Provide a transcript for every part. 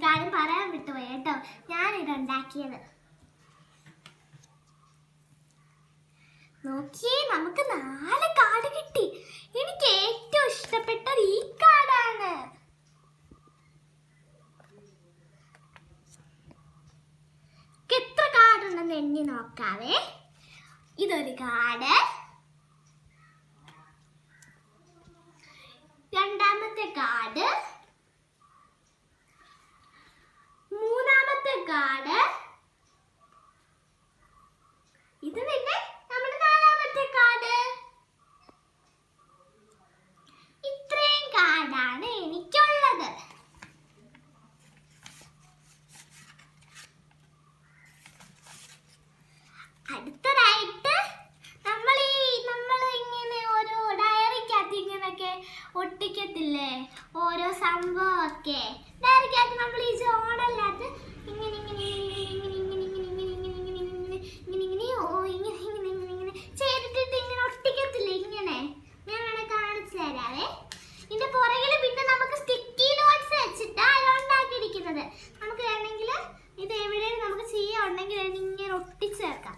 കാര്യം പറയാൻ വിട്ടുപോയി കേട്ടോ. ഞാനിത് ഉണ്ടാക്കിയത് നോക്കിയേ, നമുക്ക് 4 കാർഡ് കിട്ടി. എനിക്ക് ഏറ്റവും ഇഷ്ടപ്പെട്ടത് ഈ കാർഡാണ്. എത്ര കാർഡ് ഉണ്ടെന്ന് എണ്ണി നോക്കാവേ. ഇതൊരു കാർഡ്, രണ്ടാമത്തെ കാർഡ്, മൂന്നാമത്തെ കാർഡ്, ഇത് പിന്നെ നമ്മുടെ 4ാമത്തെ കാർഡ്. ഇത്രയും കാർഡാണ് എനിക്കുള്ളത്. അടുത്തതായിട്ട് നമ്മൾ ഇങ്ങനെ ഓരോ ഡയറിക്കകത്ത് ഇങ്ങനെയൊക്കെ ഒട്ടിക്കത്തില്ലേ ഓരോ സംഭവമൊക്കെ. ഡയറിക്കകത്ത് നമ്മൾ ഈ ജോണല്ലാത്ത ഇങ്ങനെ ഇങ്ങനെ ഇങ്ങനെ ഇങ്ങനെ ഇങ്ങനെ ഇങ്ങനെ ഇങ്ങനെ ഇങ്ങനെ ഇങ്ങനെ ഇങ്ങനെ ഇങ്ങനെ ഇങ്ങനെ ചെയ്തിട്ടിട്ട് ഇങ്ങനെ ഒട്ടിക്കത്തില്ലേ ഇങ്ങനെ. ഞാൻ വേണേ കാണിച്ചു തരാവേ. ഇതിന്റെ പുറകിൽ പിന്നെ നമുക്ക് സ്റ്റിക്കി നോട്ട്സ് വെച്ചിട്ടാ ഉണ്ടാക്കിയിരിക്കുന്നത്. നമുക്ക് വേണമെങ്കിൽ ഇത് എവിടെയും നമുക്ക് ചെയ്യാനുണ്ടെങ്കിൽ ഇങ്ങനെ ഒട്ടിച്ചേർക്കാം.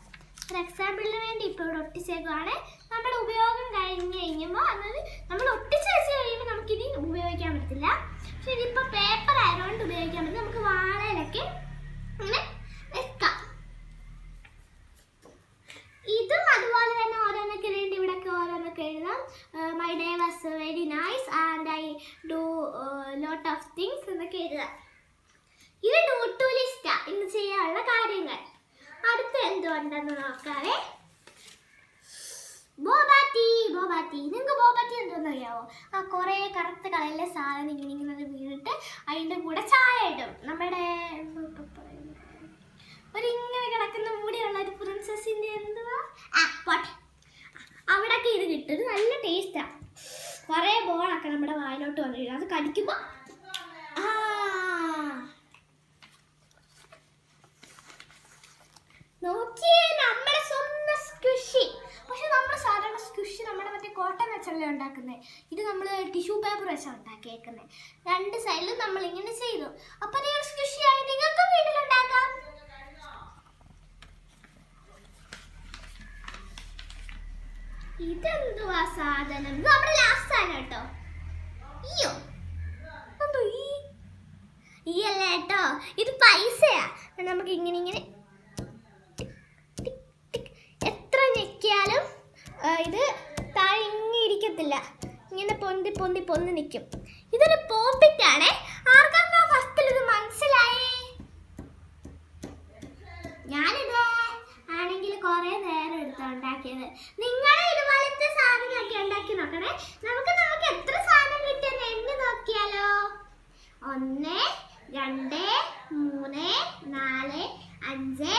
ഫോർ എക്സാമ്പിളിന് വേണ്ടി ഇപ്പോൾ ഇവിടെ ഒട്ടിച്ചേക്കുവാണ്. നമ്മുടെ ഉപയോഗം കഴിയുമ്പോൾ അതായത് നമ്മൾ ഒട്ടിച്ച് വെച്ച് കഴിയുമ്പോൾ നമുക്കിനി ഉപയോഗിക്കാൻ പറ്റില്ല. പക്ഷെ ഇതിപ്പോൾ പേപ്പർ ആയതുകൊണ്ട് ഉപയോഗിക്കാൻ പറ്റും. നമുക്ക് വാഴയിലൊക്കെ അങ്ങനെ വെക്കാം. ഇതും അതുപോലെ തന്നെ ഓരോന്നൊക്കെ വേണ്ടി ഇവിടെയൊക്കെ ഓരോന്നൊക്കെ എഴുതാം. My day was very nice and I do lot of things എന്നൊക്കെ എഴുതാം. ഇത് ഡു ടു ലിസ്റ്റാ ഇന്ന് ചെയ്യാനുള്ള കാര്യങ്ങൾ. അടുത്ത എന്തുകൊണ്ടെന്ന് നോക്കാവേ. ബോബാറ്റി. നിങ്ങൾക്ക് ബോബാറ്റി എന്തോന്ന് അറിയാവോ? ആ കുറേ കറുത്ത കളറിലെ സാധനം ഇങ്ങനെ ഇങ്ങനെ വീണിട്ട് അതിൻ്റെ കൂടെ ചായ ഇടും. നമ്മുടെ ഒരിങ്ങനെ കിടക്കുന്ന മൂടിയുള്ള ഒരു പ്രിൻസസിൻ്റെ എന്തുവാ പോട്ടെ, അവിടെയൊക്കെ ഇത് കിട്ടും. നല്ല ടേസ്റ്റാണ്. കുറേ ബോളൊക്കെ നമ്മുടെ വായിലോട്ട് വന്നു വീഴും. അത് കടിക്കുമ്പോൾ നോക്കിയേ, നമ്മുടെ സ്വന്തം സ്ക്വിഷി. പക്ഷെ നമ്മൾ സാധാരണ സ്ക്വിഷി നമ്മുടെ മറ്റേ കോട്ടൺ വെച്ചല്ലേ ഉണ്ടാക്കുന്നത്. ഇത് നമ്മൾ ടിഷ്യൂ പേപ്പർ വെച്ചാണ് ഉണ്ടാക്കിയേക്കുന്നത്. 2 സൈഡിലും നമ്മൾ ഇങ്ങനെ ചെയ്തു. അപ്പൊ നിങ്ങൾ സ്ക്വിഷി ആയി നിങ്ങൾക്ക് വീട്ടിലുണ്ടാക്കാം. ഇതെന്തുവാ സാധനം? ഇത് നമ്മുടെ ലാസ്റ്റ് ആണ് കേട്ടോ. അയ്യോ എന്തോ ഈ അല്ല കേട്ടോ, ഇത് പൈസയാ. നമുക്ക് ഇങ്ങനെ ഇങ്ങനെ ഇത് താഴെ ഇങ്ങനെ ഇരിക്കത്തില്ല, ഇങ്ങനെ പൊന്തി പൊന്തി പൊന്തി നിൽക്കും. ഇതൊരു പോപ്പിറ്റാണേ. ആർക്കാ ഫസ്റ്റിൽ ഇത് മനസ്സിലായി? ഞാനിത് ആണെങ്കിൽ കുറേ നേരം എടുത്ത് ഉണ്ടാക്കിയത്. നിങ്ങൾ ഇതുപോലത്തെ സാധനമൊക്കെ ഉണ്ടാക്കി നോക്കണേ. നമുക്ക് എത്ര സാധനം കിട്ടിയെന്ന് എണ്ണി നോക്കിയാലോ. 1 2 3 4 5